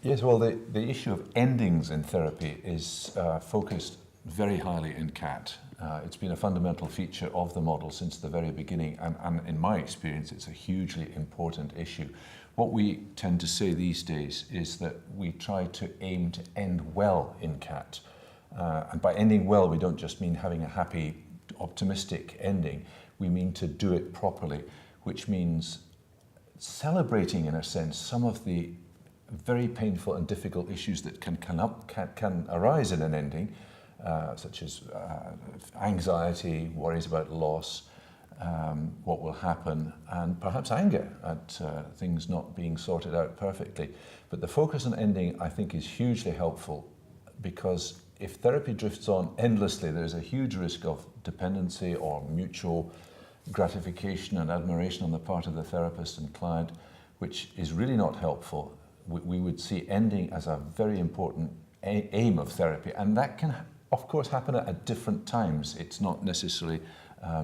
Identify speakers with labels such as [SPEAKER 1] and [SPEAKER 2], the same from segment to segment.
[SPEAKER 1] Yes, well, the issue of endings in therapy is focused very highly in CAT. It's been a fundamental feature of the model since the very beginning, and in my experience, it's a hugely important issue. What we tend to say these days is that we try to aim to end well in CAT. And by ending well, we don't just mean having a happy, optimistic ending. We mean to do it properly, which means celebrating, in a sense, some of the very painful and difficult issues that can arise in an ending, such as anxiety, worries about loss, what will happen, and perhaps anger at things not being sorted out perfectly. But the focus on ending, I think, is hugely helpful, because if therapy drifts on endlessly, there's a huge risk of dependency or mutual gratification and admiration on the part of the therapist and client, which is really not helpful. We would see ending as a very important aim of therapy, and that can, of course, happen at different times. It's not necessarily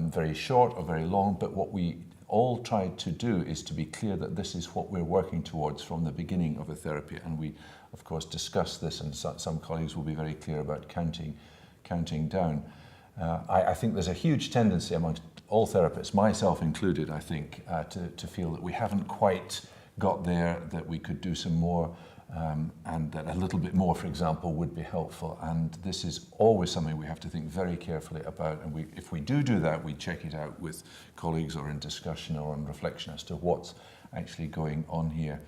[SPEAKER 1] very short or very long, but what we all try to do is to be clear that this is what we're working towards from the beginning of a therapy, and we, of course, discuss this, and some colleagues will be very clear about counting down. I think there's a huge tendency amongst all therapists, myself included, I think, to feel that we haven't quite got there, that we could do some more, and that a little bit more, for example, would be helpful. And this is always something we have to think very carefully about. And if we do that, we check it out with colleagues or in discussion or on reflection as to what's actually going on here.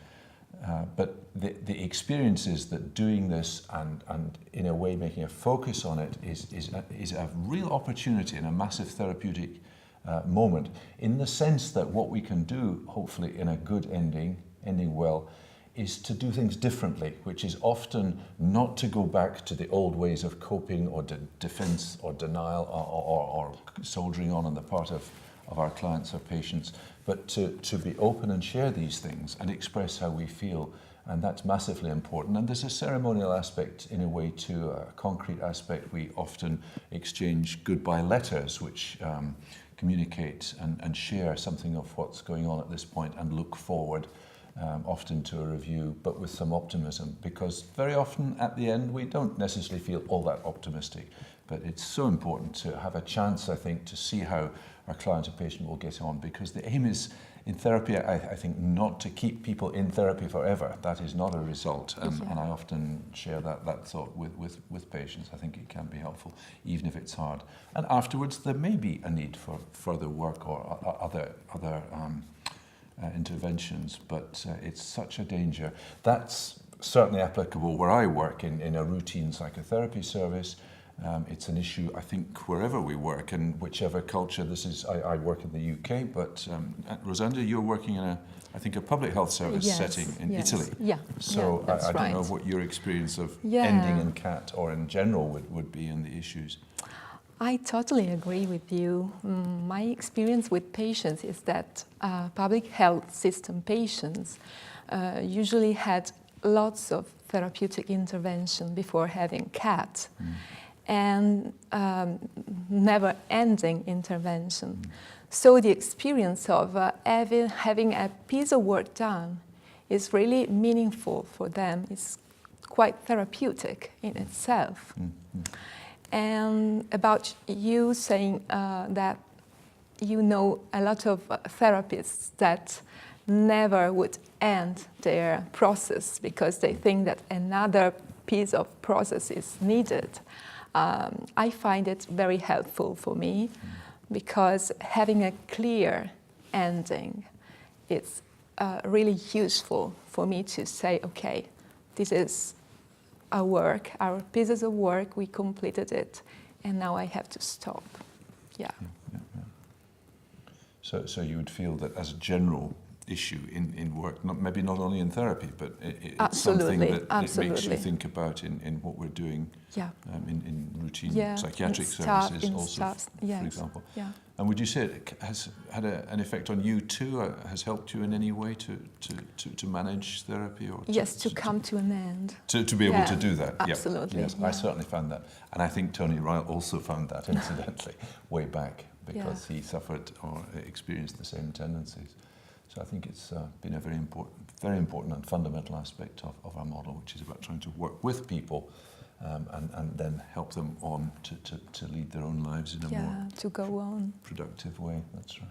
[SPEAKER 1] But the experience is that doing this and in a way making a focus on it is a real opportunity and a massive therapeutic moment, in the sense that what we can do, hopefully in a good ending well, is to do things differently, which is often not to go back to the old ways of coping or defense or denial or soldiering on the part of our clients or patients, but to be open and share these things and express how we feel. And that's massively important. And there's a ceremonial aspect, in a way, to a concrete aspect. We often exchange goodbye letters, which communicate and share something of what's going on at this point and look forward, often to a review, but with some optimism, because very often at the end we don't necessarily feel all that optimistic. But it's so important to have a chance, I think, to see how our client or patient will get on, because the aim is, in therapy, I think, not to keep people in therapy forever. That is not a result, and I often share that thought with patients. I think it can be helpful, even if it's hard. And afterwards, there may be a need for further work or other interventions, but it's such a danger. That's certainly applicable where I work in a routine psychotherapy service. It's an issue, I think, wherever we work and whichever culture this is. I work in the UK, but Rosanda, you're working in a public health service setting in Italy.
[SPEAKER 2] Yeah.
[SPEAKER 1] So I don't know what your experience of ending in CAT or in general would be in the issues.
[SPEAKER 2] I totally agree with you. My experience with patients is that public health system patients usually had lots of therapeutic intervention before having CAT. And never-ending intervention. So the experience of having a piece of work done is really meaningful for them. It's quite therapeutic in itself. And about you saying that you know a lot of therapists that never would end their process because they think that another piece of process is needed. I find it very helpful for me, because having a clear ending is really useful for me to say, okay, this is our work, our pieces of work, we completed it, and now I have to stop. Yeah.
[SPEAKER 1] So you would feel that as a general issue in work, maybe not only in therapy, but it's something that it makes you think about in what we're doing in routine psychiatric services also, for example. Yeah. And would you say it has had an effect on you too? Has helped you in any way to manage therapy? Or
[SPEAKER 2] to come to an end.
[SPEAKER 1] To be able to do that?
[SPEAKER 2] Absolutely.
[SPEAKER 1] Yes, I certainly found that. And I think Tony Ryle also found that, incidentally, way back, because he suffered or experienced the same tendencies. So I think it's been a very important and fundamental aspect of our model, which is about trying to work with people and then help them on to lead their own lives in a more
[SPEAKER 2] to go on.
[SPEAKER 1] productive way. That's right.